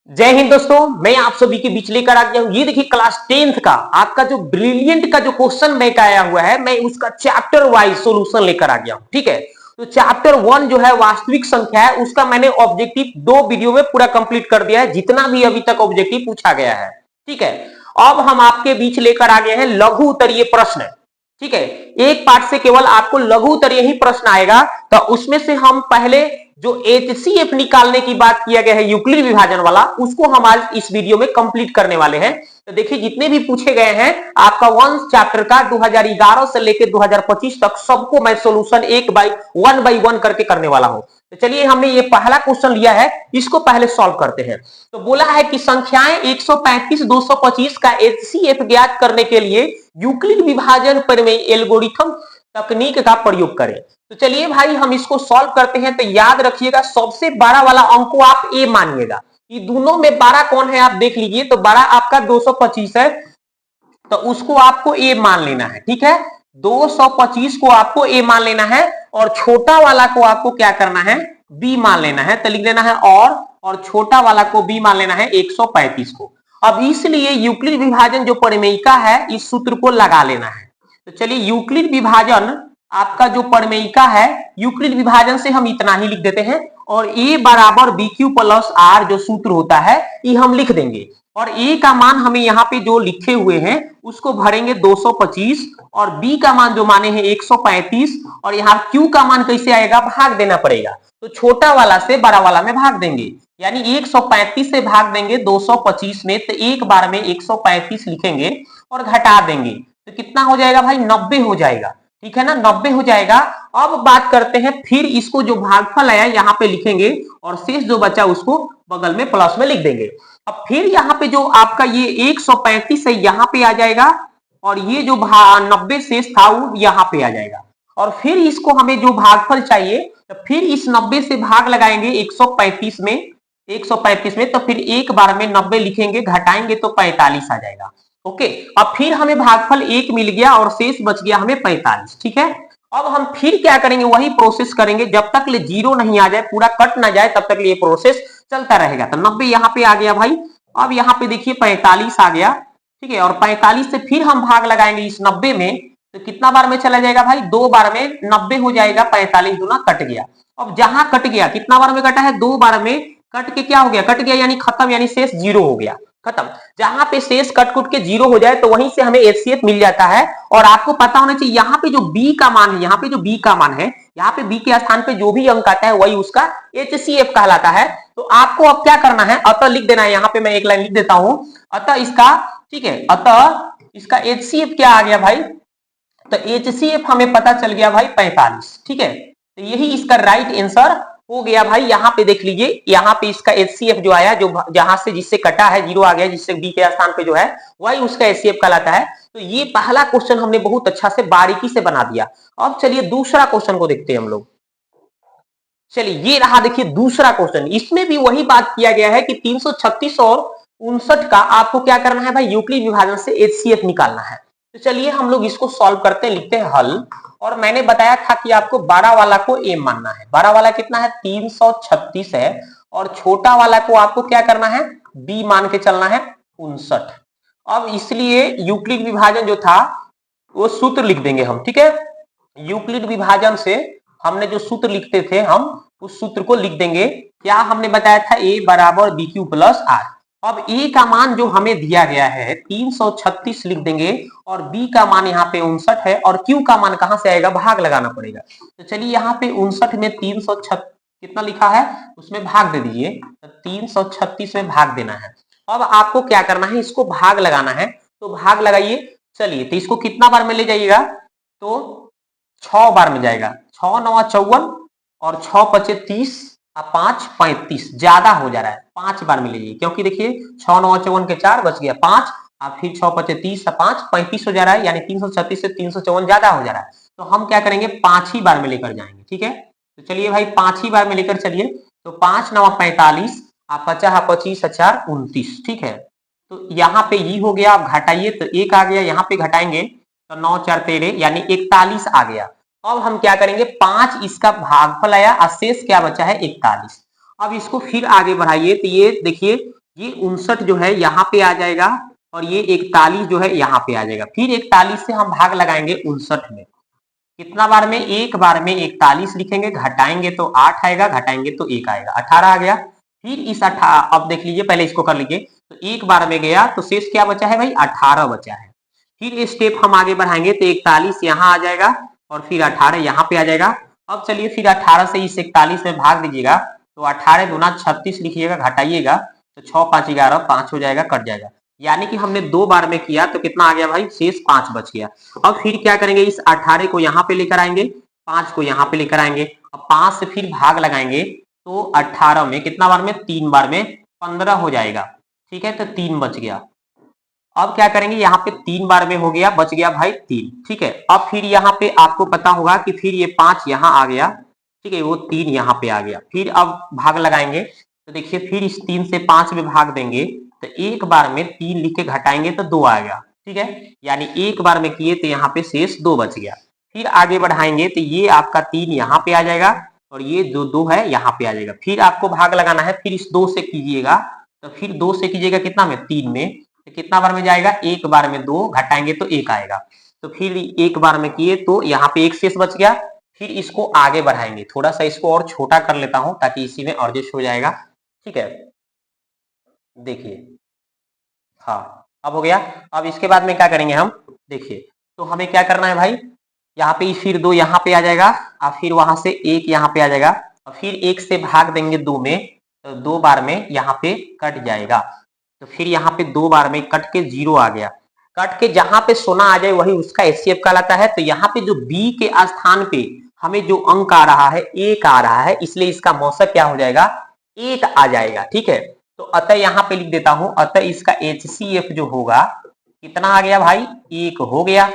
जय हिंद दोस्तों, मैं आप सभी के बीच लेकर आ गया हूं। ये देखिए क्लास 10th का आपका जो ब्रिलियंट का जो क्वेश्चन बैंक आया हुआ है, मैं उसका चैप्टर वाइज सॉल्यूशन लेकर आ गया हूं। ठीक है, तो चैप्टर 1 जो है वास्तविक संख्या है, उसका मैंने ऑब्जेक्टिव 2 वीडियो में पूरा कंप्लीट कर दिया है, जितना भी अभी तक ऑब्जेक्टिव पूछा गया है। ठीक है, अब हम आपके बीच लेकर आ गए हैं लघु उत्तरीय प्रश्न। ठीक है, एक पार्ट से केवल आपको लघु उत्तरीय ही प्रश्न आएगा, तो उसमें से हम पहले जो HCF निकालने की बात किया गया है यूक्लिड विभाजन वाला, उसको हम आज इस वीडियो में कंप्लीट करने वाले हैं। तो देखिए जितने भी पूछे गए हैं आपका 1 चैप्टर का 2011 से लेकर 2025 तक सबको मैं सॉल्यूशन वन बाई वन करके करने वाला हूं। तो चलिए हमने ये पहला क्वेश्चन लिया है, इसको पहले सॉल्व करते हैं। तो बोला है कि संख्याएं 135 225 का HCF ज्ञात करने के लिए यूक्लिड विभाजन प्रमेय एल्गोरिथम तकनीक का प्रयोग करें। तो चलिए भाई हम इसको सॉल्व करते हैं। तो याद रखिएगा सबसे बड़ा वाला अंक को आप ए मानिएगा। ये दोनों में बड़ा कौन है आप देख लीजिए। तो बड़ा आपका 225 है, तो उसको आपको ए मान लेना है। ठीक है, 225 को आपको ए मान लेना है और छोटा वाला को आपको क्या करना है, बी मान लेना है। तो लिख देना है और छोटा वाला को बी मान लेना है 135 को। अब इसलिए यूक्लिड विभाजन जो प्रमेयिका है इस सूत्र को लगा लेना है। तो चलिए यूक्लिड विभाजन आपका जो प्रमेयिका है, यूक्लिड विभाजन से हम इतना ही लिख देते हैं और ए बराबर बी क्यू प्लस आर जो सूत्र होता है ये हम लिख देंगे। और ए का मान हमें यहाँ पे जो लिखे हुए हैं उसको भरेंगे 225 और बी का मान जो माने हैं 135 और यहाँ क्यू का मान कैसे आएगा, भाग देना पड़ेगा। तो छोटा वाला से बड़ा वाला में भाग देंगे, यानी 135 से भाग देंगे 225 में, तो एक बार में 135 लिखेंगे और घटा देंगे तो कितना हो जाएगा भाई, 90 हो जाएगा। ठीक है ना, 90 हो जाएगा। अब बात करते हैं फिर इसको जो भागफल आया यहाँ पे लिखेंगे और शेष जो बचा उसको बगल में प्लस में लिख देंगे। अब फिर यहाँ पे जो आपका ये 135 है यहाँ पे आ जाएगा और ये जो 90 शेष था वो यहाँ पे आ जाएगा। और फिर इसको हमें जो भागफल चाहिए तो फिर इस 90 से भाग लगाएंगे 135 में, तो फिर एक बार में 90 लिखेंगे, घटाएंगे तो 45 आ जाएगा। ओके, अब फिर हमें भागफल 1 मिल गया और शेष बच गया हमें 45। ठीक है, अब हम फिर क्या करेंगे, वही प्रोसेस करेंगे जब तक ले जीरो नहीं आ जाए, पूरा कट ना जाए, तब तक ये प्रोसेस चलता रहेगा। तो 90 यहाँ पे आ गया भाई। अब यहाँ पे देखिए 45 आ गया। ठीक है, और 45 से फिर हम भाग लगाएंगे इस 90 में, तो कितना बार में चला जाएगा भाई, 2 बार में 90 हो जाएगा, 45 दूना कट गया। अब जहां कट गया कितना बार में कटा है, 2 बार में कट के क्या हो गया, कट गया यानी खत्म, यानी शेष जीरो हो गया, खत्म। जहां पे शेष कट कुट के जीरो हो जाए तो वहीं से हमें HCF मिल जाता है। और आपको पता होना चाहिए यहाँ पे जो बी का मान है, यहाँ पे जो बी का मान है, यहाँ पे बी के स्थान पे जो भी अंक आता है वही उसका HCF कहलाता है। तो आपको अब क्या करना है, अतः लिख देना है। यहाँ पे मैं एक लाइन लिख देता हूं, अतः इसका, ठीक है, अतः इसका HCF क्या आ गया भाई, तो HCF हमें पता चल गया भाई 45। ठीक है, तो यही इसका राइट आंसर हो गया भाई। यहाँ पे देख लीजिए, यहाँ पे इसका HCF जो आया, जो जहां से जिससे कटा है जीरो आ गया, जिससे बी के स्थान पे जो है वही उसका HCF कहलाता है। तो ये पहला क्वेश्चन हमने बहुत अच्छा से बारीकी से बना दिया। अब चलिए दूसरा क्वेश्चन को देखते हैं हम लोग। चलिए ये रहा, देखिए दूसरा क्वेश्चन। इसमें भी वही बात किया गया है कि 336 और 59 का आपको क्या करना है भाई, यूक्लिड विभाजन से HCF निकालना है। तो चलिए हम लोग इसको सॉल्व करते हैं, लिखते हैं हल। और मैंने बताया था कि आपको बड़ा वाला को ए मानना है। बड़ा वाला कितना है, 336 है, और छोटा वाला को आपको क्या करना है, बी मान के चलना है, 59। अब इसलिए यूक्लिड विभाजन जो था वो सूत्र लिख देंगे हम। ठीक है, यूक्लिड विभाजन से हमने जो सूत्र लिखते थे हम उस सूत्र को लिख देंगे। क्या हमने बताया था, ए बराबर बी क्यू प्लस आर। अब ए का मान जो हमें दिया गया है 336 लिख देंगे और बी का मान यहाँ पे 59 है और क्यू का मान कहां से आएगा, भाग लगाना पड़ेगा। तो चलिए यहाँ पे 59 में 336 कितना लिखा है उसमें भाग दे दीजिए, तो 336 में भाग देना है। अब आपको क्या करना है, इसको भाग लगाना है, तो भाग लगाइए। चलिए तो इसको कितना बार में ले जाइएगा, तो 6 बार में जाएगा। 6 9 54 और 6 5 30 और 5 35, ज्यादा हो जा रहा है, 5 बार में लीजिए, क्योंकि देखिए 6 9 54 के 4 बच गया 5 और फिर 6 5 30 और 5 35 हो जा रहा है, यानी 336 से 354 ज्यादा हो जा रहा है। तो हम क्या करेंगे, 5 ही बार में लेकर जाएंगे। ठीक है, तो चलिए भाई 5 ही बार में लेकर चलिए। तो 5 9 45 और 50 25 4 29। ठीक है, तो यहाँ पे ये हो गया। आप घटाइए तो 1 आ गया, यहाँ पे घटाएंगे तो 9 4 13 यानी 41 आ गया। अब हम क्या करेंगे, 5 इसका भागफल आया और शेष क्या बचा है, 41। अब इसको फिर आगे बढ़ाइए तो ये देखिए ये 59 जो है यहाँ पे आ जाएगा और ये 41 जो है यहाँ पे आ जाएगा। फिर 41 से हम भाग लगाएंगे 59 में। कितना बार में? एक बार में 41 लिखेंगे, घटाएंगे तो 8 आएगा, घटाएंगे तो 1 आएगा, 18 आ गया। फिर इस 18, अब देख लीजिए, पहले इसको कर लीजिए। तो एक बार में गया तो शेष क्या बचा है भाई? 18 बचा है। फिर ये स्टेप हम आगे बढ़ाएंगे तो 41 यहाँ आ जाएगा और फिर 18 यहाँ पे आ जाएगा। अब चलिए फिर 18 से इस 41 में भाग दीजिएगा तो 18 दूना 36 लिखिएगा, घटाइएगा तो 6 5 11, 5 हो जाएगा, कट जाएगा। यानी कि हमने 2 बार में किया तो कितना आ गया भाई? शेष 5 बच गया। अब फिर क्या करेंगे? इस 18 को यहाँ पे लेकर आएंगे, 5 को यहाँ पे लेकर आएंगे। अब 5 से फिर भाग लगाएंगे तो 18 में कितना बार में? 3 बार में 15 हो जाएगा। ठीक है, तो 3 बच गया। अब क्या करेंगे? यहाँ पे 3 बार में हो गया, बच गया भाई 3। ठीक है, अब फिर यहाँ पे आपको पता होगा कि फिर ये 5 यहाँ आ गया। ठीक है, वो 3 यहाँ पे आ गया। फिर अब भाग लगाएंगे तो देखिए फिर इस 3 से 5 में भाग देंगे तो एक बार में 3 लिख के घटाएंगे तो 2 आ गया। ठीक है, यानी एक बार में किए तो यहाँ पे शेष 2 बच गया। फिर आगे बढ़ाएंगे तो ये आपका 3 यहाँ पे आ जाएगा और ये जो 2 है यहाँ पे आ जाएगा। फिर आपको भाग लगाना है, फिर इस 2 से कीजिएगा तो फिर 2 से कीजिएगा कितना में? 3 में। तो कितना बार में जाएगा? एक बार में 2, घटाएंगे तो 1 आएगा। तो फिर एक बार में किए तो यहाँ पे 1 शेष बच गया। फिर इसको आगे बढ़ाएंगे, थोड़ा सा इसको और छोटा कर लेता हूं ताकि इसी में एडजस्ट हो जाएगा। ठीक है, देखिए, हाँ अब हो गया। अब इसके बाद में क्या करेंगे हम? देखिए, तो हमें क्या करना है भाई? यहाँ पे फिर 2 यहाँ पे आ जाएगा और फिर वहां से 1 यहाँ पे आ जाएगा और फिर 1 से भाग देंगे 2 में तो 2 बार में यहाँ पे कट जाएगा। तो फिर यहाँ पे 2 बार में कट के 0 आ गया। कट के जहां पे सोना आ जाए वही उसका एचसीएफ कहलाता है। तो यहाँ पे जो बी के स्थान पे हमें जो अंक आ रहा है 1 आ रहा है, इसलिए इसका मौसक क्या हो जाएगा? 1 आ जाएगा। ठीक है, तो अतः यहाँ पे लिख देता हूं, अतः इसका एचसीएफ जो होगा कितना आ गया भाई? 1 हो गया।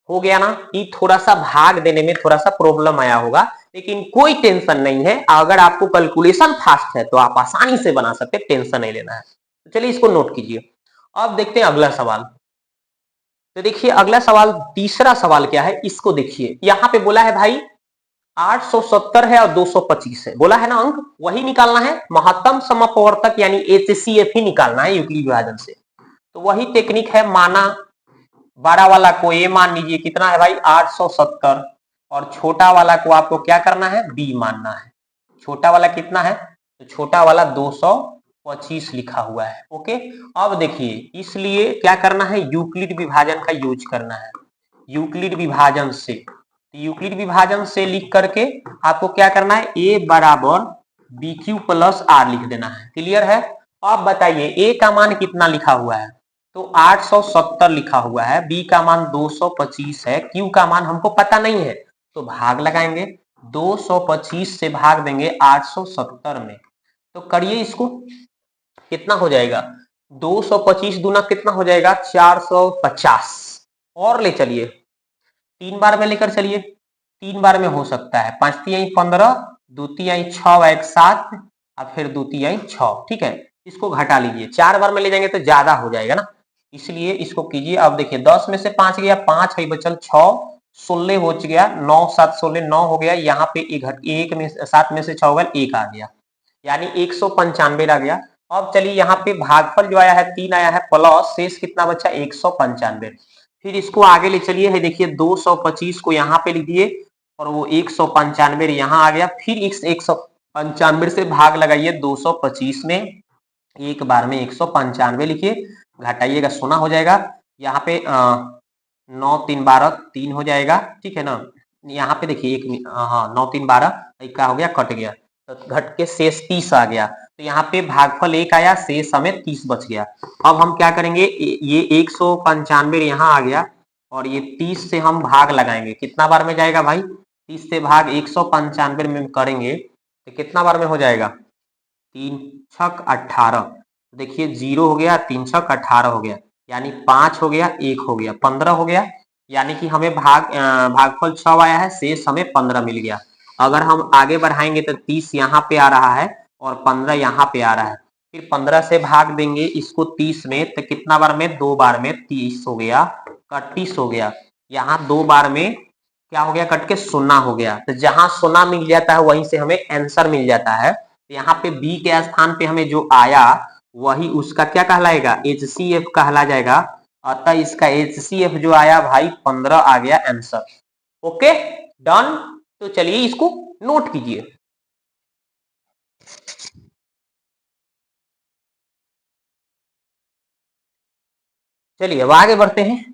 हो गया ना? ये थोड़ा सा भाग देने में थोड़ा सा प्रॉब्लम आया होगा, लेकिन कोई टेंशन नहीं है। अगर आपको कैलकुलेशन फास्ट है तो आप आसानी से बना सकते हैं, टेंशन नहीं लेना है। तो चलिए इसको नोट कीजिए। अब देखते हैं अगला सवाल। तो देखिए अगला सवाल, तीसरा सवाल क्या है इसको देखिए। यहाँ पे बोला है भाई 870 है और 225 है, बोला है ना अंक वही निकालना है, महत्तम समपवर्तक यानी एचसीएफ ही निकालना है यूक्लिड विभाजन से। तो वही टेक्निक है, माना बड़ा वाला को ए मान लीजिए, कितना है भाई? 870, और छोटा वाला को आपको क्या करना है? बी मानना है। छोटा वाला कितना है? तो छोटा वाला 225 लिखा हुआ है। ओके, अब देखिए इसलिए क्या करना है? यूक्लिड विभाजन का यूज करना है। यूक्लिड विभाजन से, तो यूक्लिड विभाजन से लिख करके आपको क्या करना है? ए बराबर बी क्यू प्लस आर लिख देना है। क्लियर है? अब बताइए ए का मान कितना लिखा हुआ है? तो 870 लिखा हुआ है, बी का मान 225 है, क्यू का मान हमको पता नहीं है, तो भाग लगाएंगे। 225 से भाग देंगे 870 में, तो करिए इसको, कितना हो जाएगा? 225 दूना कितना हो जाएगा? 450। और ले चलिए, 3 बार में लेकर चलिए, 3 बार में हो सकता है। 5 तिहाई 15, 2 तिहाई 6, 1 7 और फिर 2 तिहाई 6। ठीक है, इसको घटा लीजिए, 4 बार में ले जाएंगे तो ज्यादा हो जाएगा ना, इसलिए इसको कीजिए। अब देखिए 10 में से 5 गया, 5 है बचल 6, 16 हो गया, 9 7 16 9 हो गया। यहाँ पे एक में 7 में से 6 हो गया, 1 आ गया, यानी 195 आ गया। अब चलिए यहाँ पे भागफल जो आया है 3 आया है, प्लस शेष कितना बचा? 195। फिर इसको आगे ले चलिए, है देखिए 225 को यहाँ पे लिख दिए और वो 195 यहाँ आ गया। फिर इस 195 से भाग लगाइए 225 में, एक बार में 195 लिखिए, घटाइएगा, सोना हो जाएगा। यहाँ पे 9 3 12 3 हो जाएगा। ठीक है ना? यहाँ पे देखिए एक, हाँ 9 3 12 क्या हो गया? कट गया, तो घट के शेष 30 आ गया। तो यहाँ पे भागफल 1 आया, शेष हमें 30 बच गया। अब हम क्या करेंगे? ये 195 यहाँ आ गया और ये 30 से हम भाग लगाएंगे। कितना बार में जाएगा भाई? 30 से भाग 195 में करेंगे तो कितना बार में हो जाएगा? 3 छक 18। देखिए 0 हो गया, 3 छक 18 हो गया, यानी 5 हो गया, 1 हो गया, 15 हो गया। यानी कि हमें भागफल 6 आया है, शेष हमें 15 मिल गया। अगर हम आगे बढ़ाएंगे तो 30 यहाँ पे आ रहा है और 15 यहाँ पे आ रहा है। फिर 15 से भाग देंगे इसको 30 में, तो कितना बार में? 2 बार में 30 हो गया, 31 हो गया। यहाँ 2 बार में क्या हो गया? कट के 0 हो गया। तो जहां 0 मिल जाता है वहीं से हमें आंसर मिल जाता है। यहाँ पे बी के स्थान पे हमें जो आया वही उसका क्या कहलाएगा, HCF कहला जाएगा। अतः इसका HCF जो आया भाई 15 आ गया आंसर। Okay done. तो चलिए इसको नोट कीजिए। चलिए अब आगे बढ़ते हैं।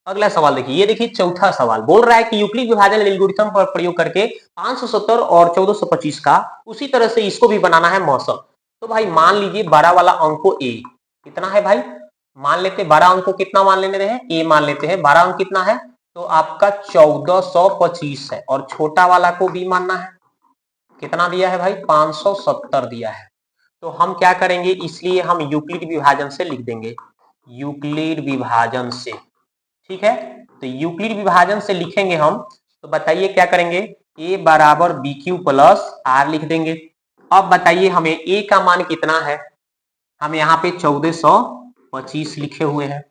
अगला सवाल देखिए, ये देखिए चौथा सवाल बोल रहा है कि यूक्लिड विभाजन एल्गोरिथम पर प्रयोग करके 570 और 1425 का उसी तरह से इसको भी बनाना है मौसम। तो भाई मान लीजिए बड़ा वाला अंक को ए कितना है भाई, मान लेते हैं बड़ा अंक को कितना मान लेते हैं, ए मान लेते हैं। बड़ा अंक कितना है, तो आपका 1425 है, और छोटा वाला को बी मानना है। कितना दिया है भाई, 570 दिया है। तो हम क्या करेंगे, इसलिए हम यूक्लिड विभाजन से लिख देंगे, यूक्लिड विभाजन से। ठीक है, तो यूक्लिड विभाजन से लिखेंगे हम, तो बताइए क्या करेंगे, a बराबर बी क्यू प्लस आर लिख देंगे। अब बताइए हमें a का मान कितना है, हम यहाँ पे 1425 लिखे हुए हैं।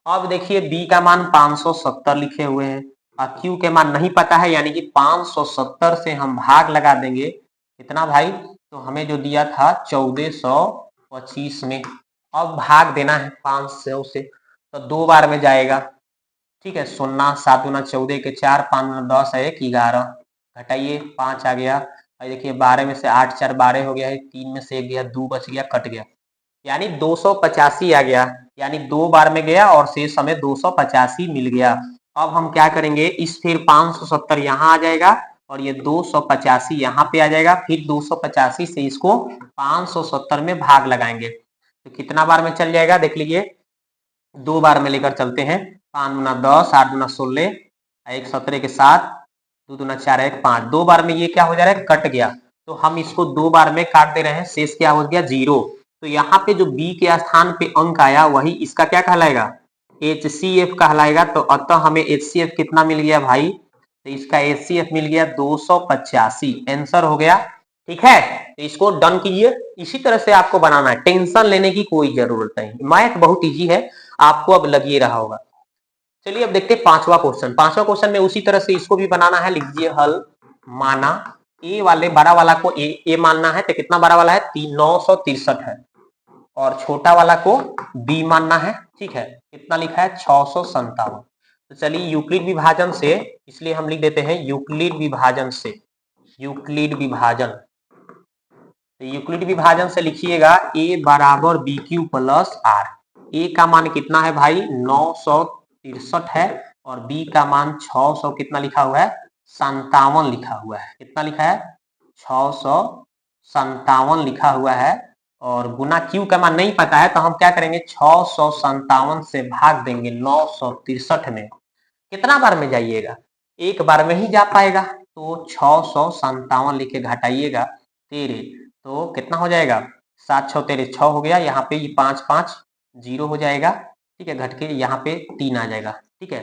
अब देखिए b का मान 570 लिखे हुए हैं, और q के मान नहीं पता है, यानी कि 570 से हम भाग लगा देंगे कितना भाई, तो हमें जो दिया था 1425 में। अब भाग देना है 500 से, तो 2 बार में जाएगा। ठीक है, 0 7 गुना 14 के 4, 5 गुना 10 है 1 11, घटाइए 5 आ गया। और देखिए 12 में से 8 4 12 हो गया है, 3 में से 1 गया, 2 बच गया, कट गया, यानी 285 आ गया। यानी 2 बार में गया और शेष हमें 285 मिल गया। अब हम क्या करेंगे, इस फिर 570 यहाँ आ जाएगा और ये 285 यहाँ पे आ जाएगा, फिर 285 से इसको 570 में भाग लगाएंगे, तो कितना बार में चल जाएगा देख लीजिए, 2 बार में लेकर चलते हैं। 5 गुना 10, 8 गुना 16, 1 17 के 7, 2 दूना 4 1 5, 2 बार में ये क्या हो जा रहा है, कट गया। तो हम इसको 2 बार में काट दे रहे हैं, शेष क्या हो गया 0। तो यहाँ पे जो b के स्थान पे अंक आया वही इसका क्या कहलाएगा, HCF कहलाएगा। तो अतः हमें HCF कितना मिल गया भाई, तो इसका HCF मिल गया 285, आंसर हो गया। ठीक है, तो इसको डन कीजिए। इसी तरह से आपको बनाना है, टेंशन लेने की कोई जरूरत नहीं, मैथ बहुत इजी है, आपको अब लग ही रहा होगा। चलिए अब देखते हैं पांचवा क्वेश्चन। पांचवा क्वेश्चन में उसी तरह से इसको भी बनाना है, लिख दीजिए हल। माना ए वाले बड़ा वाला को ए मानना है, तो कितना बड़ा वाला है 963 है, और छोटा वाला को बी मानना है। ठीक है, कितना लिखा है 657। तो चलिए यूक्लिड विभाजन से, इसलिए हम लिख देते हैं यूक्लिड विभाजन से, यूक्लिड विभाजन। तो यूक्लिड विभाजन से लिखिएगा a बराबर बी क्यू प्लस आर। ए का मान कितना है भाई 963 है, और b का मान 600 कितना लिखा हुआ है 57 लिखा हुआ है। कितना लिखा है 657 लिखा हुआ है, और गुना q का मान नहीं पता है, तो हम क्या करेंगे 657 से भाग देंगे 963 में। कितना बार में जाइएगा, एक बार में ही जा पाएगा, तो 657 लिखे घटाइएगा 13, तो कितना हो जाएगा 7 6 13 6 हो गया, यहाँ पे ये 5 5 0 हो जाएगा। ठीक है, घट के यहाँ पे 3 आ जाएगा। ठीक है,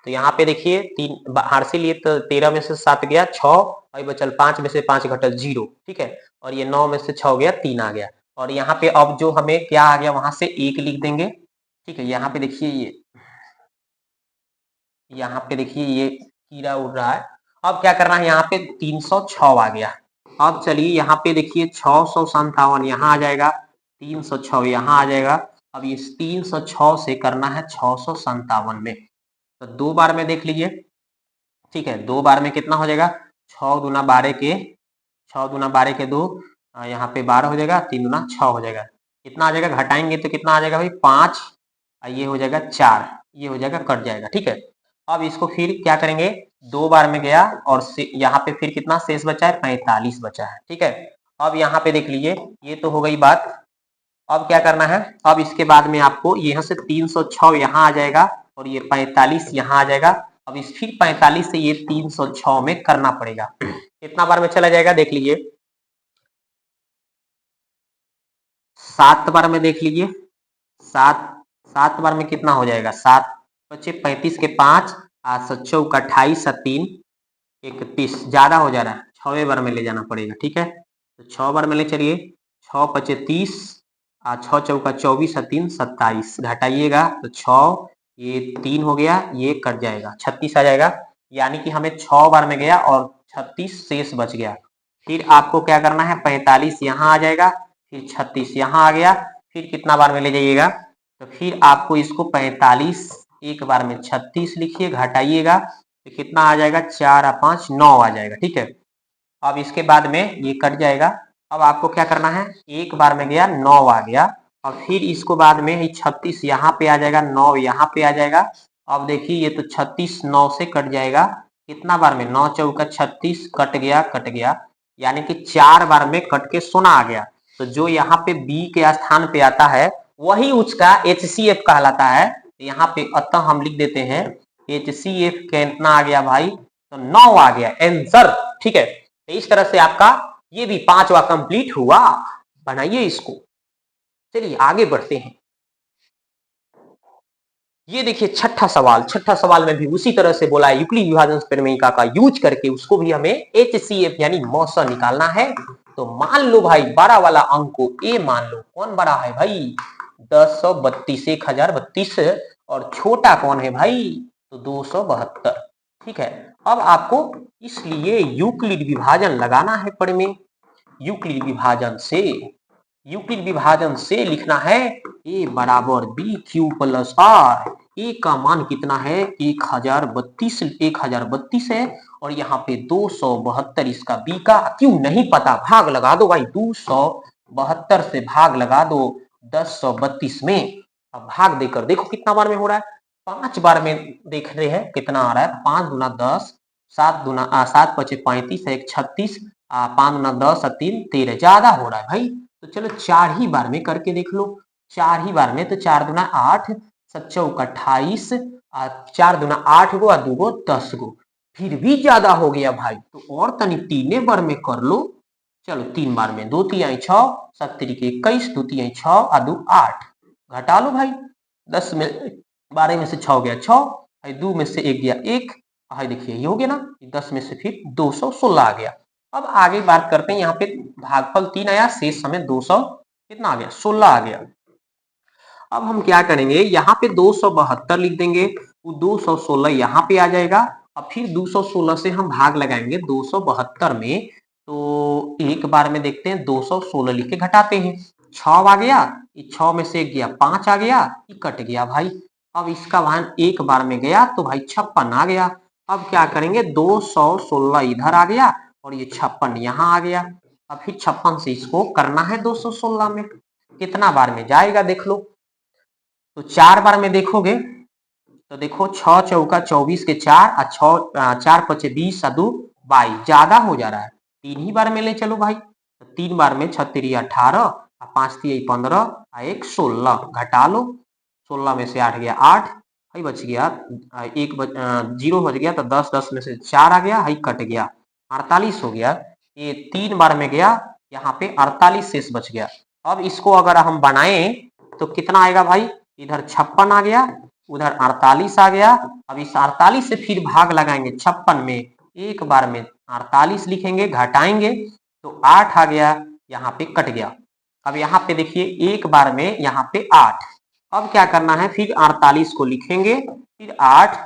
तो यहाँ पे देखिए 3 बाहर से लिए, तो 13 में से 7 गया 6, और बचल 5 में से 5 घटल 0। ठीक है, और ये 9 में से 6 गया 3 आ गया, और यहाँ पे अब जो हमें क्या आ गया वहां से 1 लिख देंगे। ठीक है, यहाँ पे देखिए ये, यहाँ पे देखिए ये कीड़ा उड़ रहा है। अब क्या करना है, यहाँ पे 306 आ गया। अब चलिए यहाँ पे देखिए 657 यहाँ आ जाएगा, 306 यहाँ आ जाएगा। अब ये 306 से करना है 657 में, तो 2 बार में देख लीजिए। ठीक है, 2 बार में कितना हो जाएगा 6 दूना 12 के 6 दूना 12 के 2, यहाँ पे 12 हो जाएगा, 3 दूना 6 हो जाएगा। कितना आ जाएगा, घटाएंगे तो कितना आ जाएगा भाई 5, ये हो जाएगा 4, ये हो जाएगा कट जाएगा। ठीक है, अब इसको फिर क्या करेंगे 2 बार में गया, और यहाँ पे फिर कितना शेष बचा है 45 बचा है। ठीक है, अब यहाँ पे देख लीजिए ये तो हो गई बात। अब क्या करना है, अब इसके बाद में आपको यहाँ से 306 यहाँ आ जाएगा, और ये 45 यहाँ आ जाएगा। अब इस फिर 45 से ये 306 में करना पड़ेगा। कितना बार में चला जाएगा देख लीजिए, 7 बार में देख लीजिए, 7 बार में कितना हो जाएगा 7 बच्चे 35 के 5, 8 7 चौक 28 3 31, ज्यादा हो जा रहा है, 6वें बार में ले जाना पड़ेगा। ठीक है, तो 6 बार में ले चलिए, 6 5 30, 6 चौका 24 3 27, घटाइएगा तो 6, ये 3 हो गया, ये कट जाएगा 36 आ जाएगा। यानी कि हमें 6 बार में गया और 36 शेष बच गया। फिर आपको क्या करना है 45 यहाँ आ जाएगा, फिर 36 यहाँ आ गया, फिर कितना बार में ले जाइएगा, तो फिर आपको इसको 45 एक बार में 36 लिखिए, घटाइएगा तो कितना आ जाएगा, 4 और 5 9 आ जाएगा। ठीक है, अब इसके बाद में ये कट जाएगा। अब आपको क्या करना है, एक बार में गया 9 आ गया, और फिर इसको बाद में 36 यहाँ पे आ जाएगा, 9 यहाँ पे आ जाएगा। अब देखिए ये तो 36 9 से कट जाएगा, कितना बार में, 9 चौका 36, कट गया, यानी कि 4 बार में कट के 16 आ गया। तो जो यहाँ पे बी के स्थान पे आता है वही उसका HCF कहलाता है। यहाँ पे अतः हम लिख देते हैं HCF कितना आ गया भाई, तो 9 आ गया आंसर। ठीक है, तो इस तरह से आपका ये भी 5वां कंप्लीट हुआ। बनाइए इसको। चलिए आगे बढ़ते हैं। ये देखिए छठा सवाल में भी उसी तरह से बोला है, यूक्लिड विभाजन प्रमेयिका का यूज करके उसको भी हमें HCF यानी मौसा निकालना है। तो मान लो भाई बड़ा वाला अंक को ए मान लो, कौन बड़ा है भाई, 1032 1032, और छोटा कौन है भाई, तो 272। ठीक है, अब आपको इसलिए यूक्लिड विभाजन लगाना है पढ़ में। यूक्लिड विभाजन से लिखना है ए बराबर बी क्यू प्लस आर। ए का मान कितना है, 1032 है, और यहाँ पे 272 इसका बी का, क्यों नहीं पता, भाग लगा दो भाई, 272 से भाग लगा दो 1032 में। अब भाग देकर देखो कितना बार में हो रहा है, 5 बार में देख रहे हैं कितना आ रहा है, 5 दूना 10, 7 पचे 35, 1 36, 5 दूना 10 और 3 13, ज्यादा हो रहा है भाई। तो चलो 4 ही बार में करके देख लो, 4 ही बार में, तो 4 दूना 8, 7 चौका 28, 4 दूना 8 गो और 2 गो 10 गो, फिर भी ज्यादा हो गया भाई, तो और तनी 3 बार में कर लो। चलो 3 बार में, 2 तिहाई 6, 7 तिरिके 21, 2 तिहाई 6 और 2 8, घटा लो भाई, 10 में 12 में से 6 गया 6, 2 में से 1 गया 1, देखिए ये हो गया ना, 10 में से फिर 216 आ गया। अब आगे बात करते हैं, यहाँ पे भागफल 3 आया, शेष हमें 200 कितना आ गया, 16 आ गया। अब हम क्या करेंगे, यहाँ पे 272 लिख देंगे, वो 216 यहाँ पे आ जाएगा, और फिर 216 से हम भाग लगाएंगे 272 में, तो एक बार में देखते हैं 216 लिख के घटाते हैं, 6 आ गया, 6 में से गया 5 आ गया, कट गया भाई। अब इसका मान एक बार में गया तो भाई 56 आ गया। अब क्या करेंगे, 216 इधर आ गया और ये 56 यहाँ आ गया। अब फिर 56 से इसको करना है 216 में, कितना बार में जाएगा देख लो, तो 4 बार में देखोगे तो देखो 6 चौका 24 के 4 और 4 पचे 20 और 2 22, ज्यादा हो जा रहा है, 3 ही बार में ले चलो भाई, तो 3 बार में 6 3 18, 5 3 15, 1 16, घटा लो, 16 में से 8 गया 8, हाई बच गया, एक जीरो बच गया, तो 10 10 में से 4 आ गया, हाई कट गया, 48 हो गया। ये 3 बार में गया, यहाँ पे 48 शेष बच गया। अब इसको अगर हम बनाएं तो कितना आएगा भाई, इधर 56 आ गया, उधर 48 आ गया। अब इस 48 से फिर भाग लगाएंगे 56 में, एक बार में 48 लिखेंगे, घटाएंगे तो 8 आ गया, यहाँ पे कट गया। अब यहाँ पे देखिए एक बार में यहाँ पे 8, अब क्या करना है, फिर 48 को लिखेंगे, फिर 8,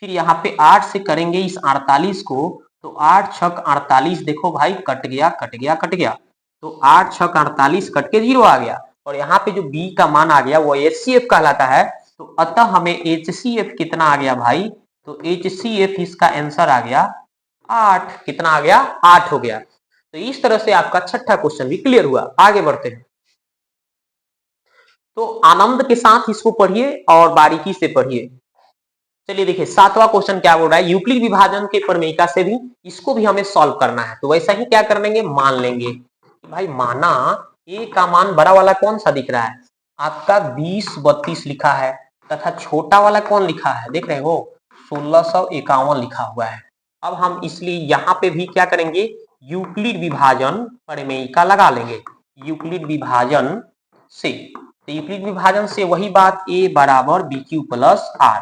फिर यहाँ पे 8 से करेंगे इस 48 को, तो 8 छक 48, देखो भाई कट गया, तो 8 छक 48 कट के 0 आ गया, और यहाँ पे जो बी का मान आ गया वो HCF कहलाता है। तो अतः हमें HCF कितना आ गया भाई, तो HCF इसका आंसर आ गया 8, कितना आ गया, 8 हो गया। तो इस तरह से आपका छठा क्वेश्चन भी क्लियर हुआ। आगे बढ़ते हैं, तो आनंद के साथ इसको पढ़िए और बारीकी से पढ़िए। चलिए देखिए 7वां क्वेश्चन क्या बोल रहा है, यूक्लिड विभाजन के प्रमेयिका से भी इसको भी हमें सॉल्व करना है। तो वैसा ही क्या कर लेंगे, मान लेंगे भाई, माना ए का मान बड़ा वाला कौन सा दिख रहा है आपका, 20 32 लिखा है, तथा छोटा वाला कौन लिखा है, देख रहे हो 1651 लिखा हुआ है। अब हम इसलिए यहाँ पे भी क्या करेंगे, यूक्लिड विभाजन प्रमेयिका लगा लेंगे। यूक्लिड विभाजन से, तो यूक्लिड विभाजन से वही बात, ए बराबर बी क्यू प्लस आर।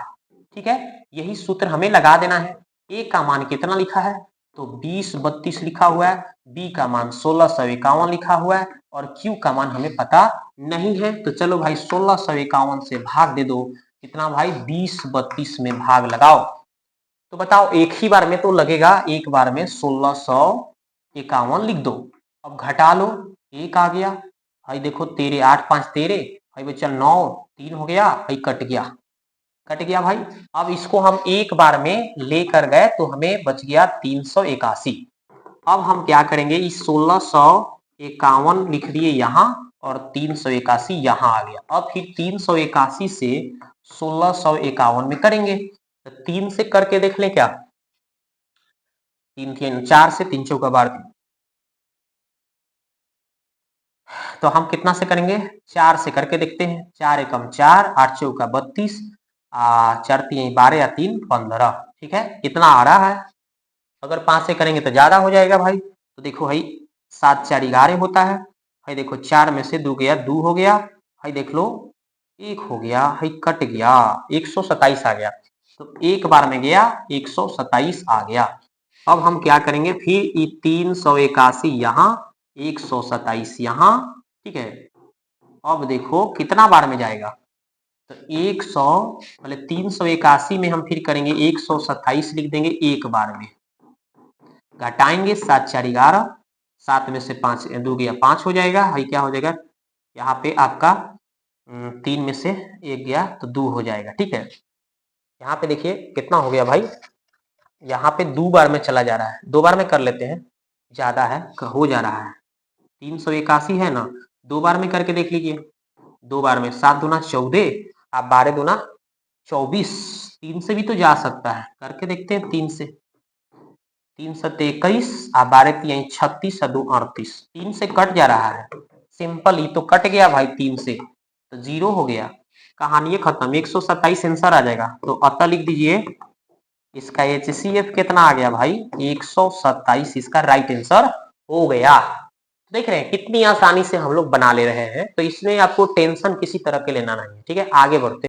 ठीक है, यही सूत्र हमें लगा देना है। ए का मान कितना लिखा है, तो 20 32 लिखा हुआ है, बी का मान 1651 लिखा हुआ है, और क्यू का मान हमें पता नहीं है। तो चलो भाई 1651 से भाग दे दो, कितना भाई 20 32 में भाग लगाओ, तो बताओ एक ही बार में तो लगेगा, एक बार में 1651 लिख दो। अब घटा लो, एक आ गया, भाई देखो 13, 8 5 13, भाई बच्चा 9, 3 हो गया, भाई कट गया भाई। अब इसको हम एक बार में लेकर गए तो हमें बच गया 381। अब हम क्या करेंगे, इस 1651 लिख दिए यहाँ और 381 यहाँ आ गया। अब फिर 381 से 1651 में करेंगे, तो 3 से करके देख लें क्या। 4 से 3 चौका 12, तो हम कितना से करेंगे, 4 से करके देखते हैं। 4 एकम 4, 8 चौका 32, 4 3 12 या 3 15, ठीक है, इतना आ रहा है। अगर 5 से करेंगे तो ज्यादा हो जाएगा भाई। तो देखो भाई 7 4 11 होता है भाई। देखो 4 में से 2 गया, 2 हो गया भाई। देख लो 1 हो गया भाई, कट गया, 127 आ गया। तो एक बार में गया, 127 आ गया। अब हम क्या करेंगे, फिर 381 यहाँ, 127 यहाँ, ठीक है। अब देखो कितना बार में जाएगा, तो 100 मतलब 381 में हम फिर करेंगे 127 लिख देंगे एक बार में, घटाएंगे 7 4 11, 7 में से 5 2 गया 5 हो जाएगा भाई। क्या हो जाएगा यहाँ पे आपका 3 में से 1 गया तो 2 हो जाएगा, ठीक है। यहाँ पे देखिए कितना हो गया भाई, यहाँ पे 2 बार में चला जा रहा है, 2 बार में कर लेते हैं, ज्यादा है हो जा रहा है। 381 है ना, 2 बार में करके देख लीजिए। 2 बार में 7 दूना 14, आप 12 दूना 24, 3 से भी तो जा सकता है, करके देखते हैं 3 से। 3 7 21, आप 12 3 36 2 38, 3 से कट जा रहा है, सिंपल ही तो कट गया भाई 3 से, तो 0 हो गया, कहानी खत्म। 127 आंसर आ जाएगा, तो अतः लिख दीजिए। इसका HCF कितना आ गया भाई, 127, इसका राइट आंसर हो गया। देख रहे हैं कितनी आसानी से हम लोग बना ले रहे हैं, तो इसमें आपको टेंशन किसी तरह के लेना नहीं है, ठीक है। आगे बढ़ते